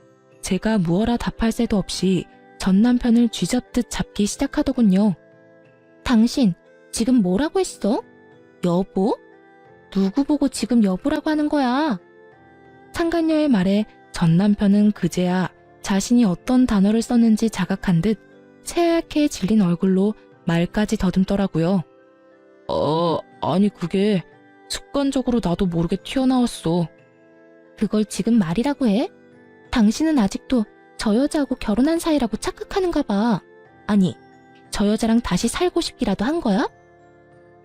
제가 무어라 답할 새도 없이 전 남편을 쥐잡듯 잡기 시작하더군요. 당신, 지금 뭐라고 했어? 여보? 누구 보고 지금 여보라고 하는 거야? 상간녀의 말에 전 남편은 그제야 자신이 어떤 단어를 썼는지 자각한 듯 새하얗게 질린 얼굴로 말까지 더듬더라고요. 아니 그게 습관적으로 나도 모르게 튀어나왔어. 그걸 지금 말이라고 해? 당신은 아직도 저 여자하고 결혼한 사이라고 착각하는가 봐. 아니, 저 여자랑 다시 살고 싶기라도 한 거야?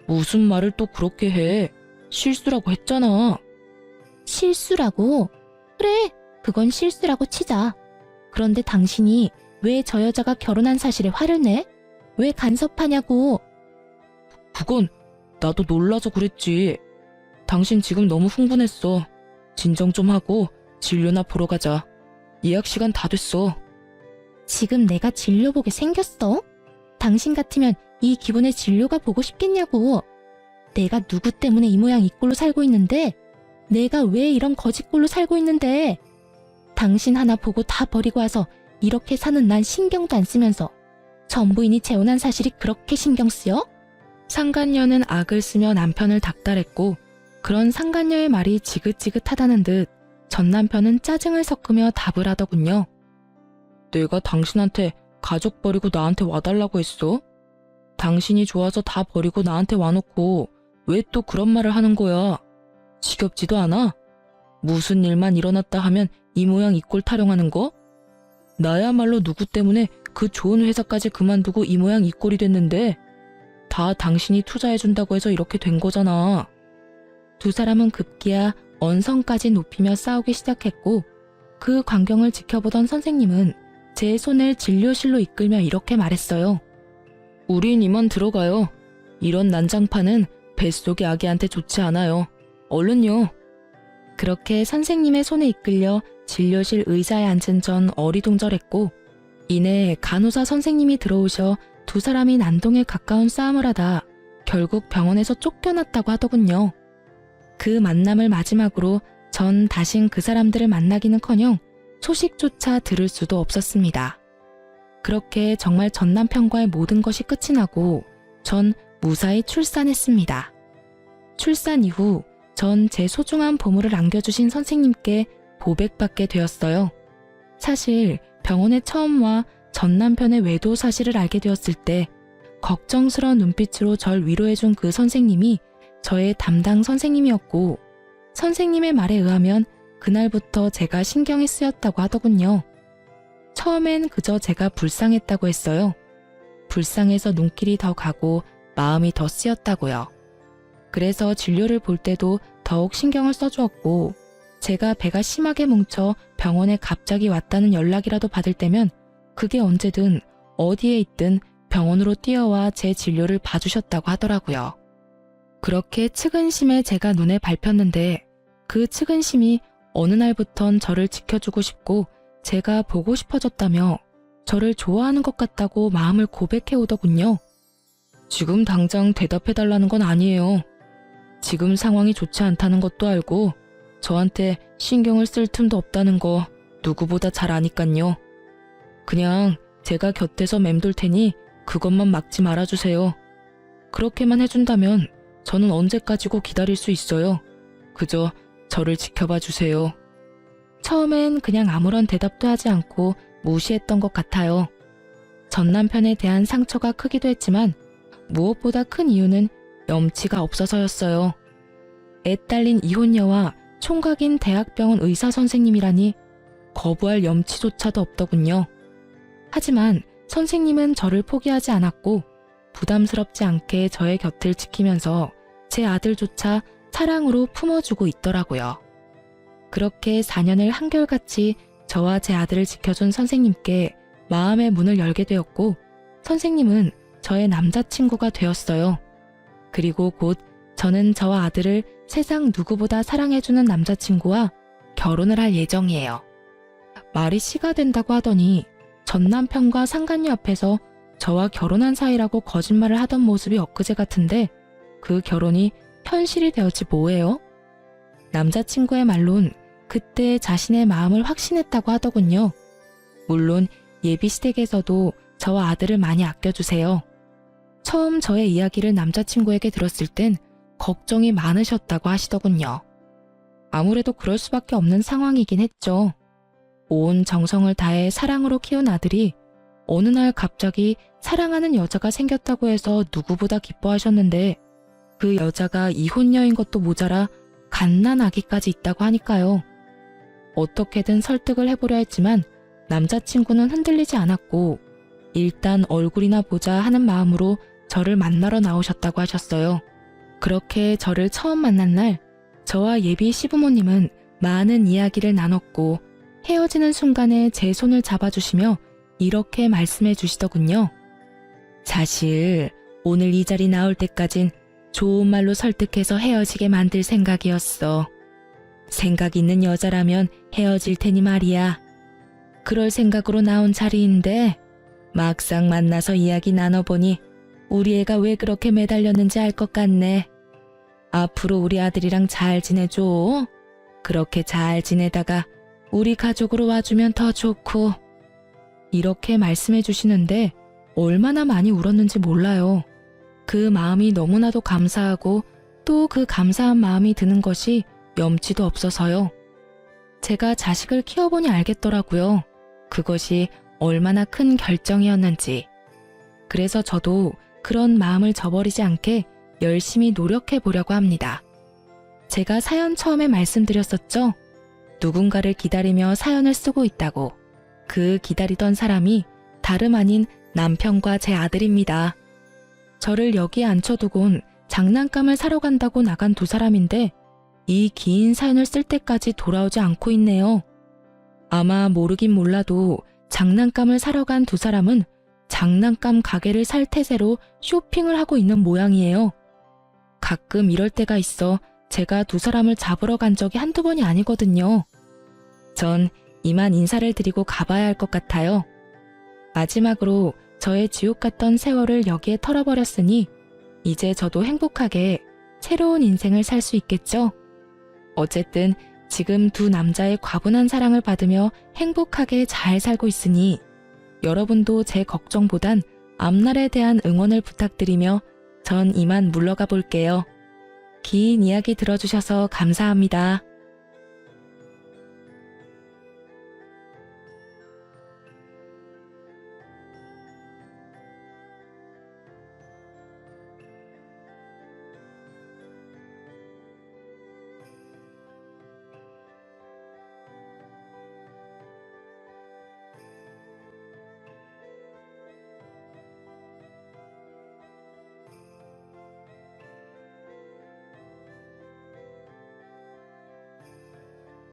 무슨 말을 또 그렇게 해. 실수라고 했잖아. 실수라고? 그래, 그건 실수라고 치자. 그런데 당신이 왜 저 여자가 결혼한 사실에 화를 내? 왜 간섭하냐고. 그건 나도 놀라서 그랬지. 당신 지금 너무 흥분했어. 진정 좀 하고 진료나 보러 가자. 예약 시간 다 됐어. 지금 내가 진료 보게 생겼어? 당신 같으면 이 기분에 진료가 보고 싶겠냐고. 내가 누구 때문에 이 모양 이 꼴로 살고 있는데, 내가 왜 이런 거짓꼴로 살고 있는데, 당신 하나 보고 다 버리고 와서 이렇게 사는 난 신경도 안 쓰면서 전부인이 재혼한 사실이 그렇게 신경 쓰여? 상간녀는 악을 쓰며 남편을 닥달했고 그런 상간녀의 말이 지긋지긋하다는 듯 전 남편은 짜증을 섞으며 답을 하더군요. 내가 당신한테 가족 버리고 나한테 와달라고 했어? 당신이 좋아서 다 버리고 나한테 와놓고 왜 또 그런 말을 하는 거야? 지겹지도 않아? 무슨 일만 일어났다 하면 이 모양 이 꼴 타령하는 거? 나야말로 누구 때문에 그 좋은 회사까지 그만두고 이 모양 이 꼴이 됐는데 다 당신이 투자해준다고 해서 이렇게 된 거잖아. 두 사람은 급기야 언성까지 높이며 싸우기 시작했고 그 광경을 지켜보던 선생님은 제 손을 진료실로 이끌며 이렇게 말했어요. 우린 이만 들어가요. 이런 난장판은 뱃속의 아기한테 좋지 않아요. 얼른요. 그렇게 선생님의 손에 이끌려 진료실 의자에 앉은 전 어리둥절했고 이내 간호사 선생님이 들어오셔 두 사람이 난동에 가까운 싸움을 하다 결국 병원에서 쫓겨났다고 하더군요. 그 만남을 마지막으로 전 다신 그 사람들을 만나기는커녕 소식조차 들을 수도 없었습니다. 그렇게 정말 전 남편과의 모든 것이 끝이 나고 전 무사히 출산했습니다. 출산 이후 전 제 소중한 보물을 안겨주신 선생님께 보백받게 되었어요. 사실 병원에 처음 와 전 남편의 외도 사실을 알게 되었을 때 걱정스러운 눈빛으로 절 위로해준 그 선생님이 저의 담당 선생님이었고 선생님의 말에 의하면 그날부터 제가 신경이 쓰였다고 하더군요. 처음엔 그저 제가 불쌍했다고 했어요. 불쌍해서 눈길이 더 가고 마음이 더 쓰였다고요. 그래서 진료를 볼 때도 더욱 신경을 써주었고 제가 배가 심하게 뭉쳐 병원에 갑자기 왔다는 연락이라도 받을 때면 그게 언제든 어디에 있든 병원으로 뛰어와 제 진료를 봐주셨다고 하더라고요. 그렇게 측은심에 제가 눈에 밟혔는데 그 측은심이 어느 날부턴 저를 지켜주고 싶고 제가 보고 싶어졌다며 저를 좋아하는 것 같다고 마음을 고백해 오더군요. 지금 당장 대답해달라는 건 아니에요. 지금 상황이 좋지 않다는 것도 알고 저한테 신경을 쓸 틈도 없다는 거 누구보다 잘 아니깐요. 그냥 제가 곁에서 맴돌 테니 그것만 막지 말아주세요. 그렇게만 해준다면 저는 언제까지고 기다릴 수 있어요. 그저 저를 지켜봐 주세요. 처음엔 그냥 아무런 대답도 하지 않고 무시했던 것 같아요. 전 남편에 대한 상처가 크기도 했지만 무엇보다 큰 이유는 염치가 없어서였어요. 애 딸린 이혼녀와 총각인 대학병원 의사 선생님이라니 거부할 염치조차도 없더군요. 하지만 선생님은 저를 포기하지 않았고 부담스럽지 않게 저의 곁을 지키면서 제 아들조차 사랑으로 품어주고 있더라고요. 그렇게 4년을 한결같이 저와 제 아들을 지켜준 선생님께 마음의 문을 열게 되었고 선생님은 저의 남자친구가 되었어요. 그리고 곧 저는 저와 아들을 세상 누구보다 사랑해주는 남자친구와 결혼을 할 예정이에요. 말이 씨가 된다고 하더니 전 남편과 상간녀 앞에서 저와 결혼한 사이라고 거짓말을 하던 모습이 엊그제 같은데 그 결혼이 현실이 되었지 뭐예요? 남자친구의 말론 그때 자신의 마음을 확신했다고 하더군요. 물론 예비 시댁에서도 저와 아들을 많이 아껴주세요. 처음 저의 이야기를 남자친구에게 들었을 땐 걱정이 많으셨다고 하시더군요. 아무래도 그럴 수밖에 없는 상황이긴 했죠. 온 정성을 다해 사랑으로 키운 아들이 어느 날 갑자기 사랑하는 여자가 생겼다고 해서 누구보다 기뻐하셨는데 그 여자가 이혼녀인 것도 모자라 갓난아기까지 있다고 하니까요. 어떻게든 설득을 해보려 했지만 남자친구는 흔들리지 않았고 일단 얼굴이나 보자 하는 마음으로 저를 만나러 나오셨다고 하셨어요. 그렇게 저를 처음 만난 날 저와 예비 시부모님은 많은 이야기를 나눴고 헤어지는 순간에 제 손을 잡아주시며 이렇게 말씀해 주시더군요. 사실 오늘 이 자리 나올 때까진 좋은 말로 설득해서 헤어지게 만들 생각이었어. 생각 있는 여자라면 헤어질 테니 말이야. 그럴 생각으로 나온 자리인데 막상 만나서 이야기 나눠보니 우리 애가 왜 그렇게 매달렸는지 알 것 같네. 앞으로 우리 아들이랑 잘 지내줘. 그렇게 잘 지내다가 우리 가족으로 와주면 더 좋고. 이렇게 말씀해 주시는데 얼마나 많이 울었는지 몰라요. 그 마음이 너무나도 감사하고 또 그 감사한 마음이 드는 것이 염치도 없어서요. 제가 자식을 키워보니 알겠더라고요. 그것이 얼마나 큰 결정이었는지. 그래서 저도 그런 마음을 저버리지 않게 열심히 노력해 보려고 합니다. 제가 사연 처음에 말씀드렸었죠? 누군가를 기다리며 사연을 쓰고 있다고. 그 기다리던 사람이 다름 아닌 남편과 제 아들입니다. 저를 여기에 앉혀두곤 장난감을 사러 간다고 나간 두 사람인데 이 긴 사연을 쓸 때까지 돌아오지 않고 있네요. 아마 모르긴 몰라도 장난감을 사러 간 두 사람은 장난감 가게를 살 태세로 쇼핑을 하고 있는 모양이에요. 가끔 이럴 때가 있어 제가 두 사람을 잡으러 간 적이 한두 번이 아니거든요. 전 이만 인사를 드리고 가봐야 할 것 같아요. 마지막으로 저의 지옥 같던 세월을 여기에 털어버렸으니 이제 저도 행복하게 새로운 인생을 살 수 있겠죠? 어쨌든 지금 두 남자의 과분한 사랑을 받으며 행복하게 잘 살고 있으니 여러분도 제 걱정보단 앞날에 대한 응원을 부탁드리며 전 이만 물러가 볼게요. 긴 이야기 들어주셔서 감사합니다.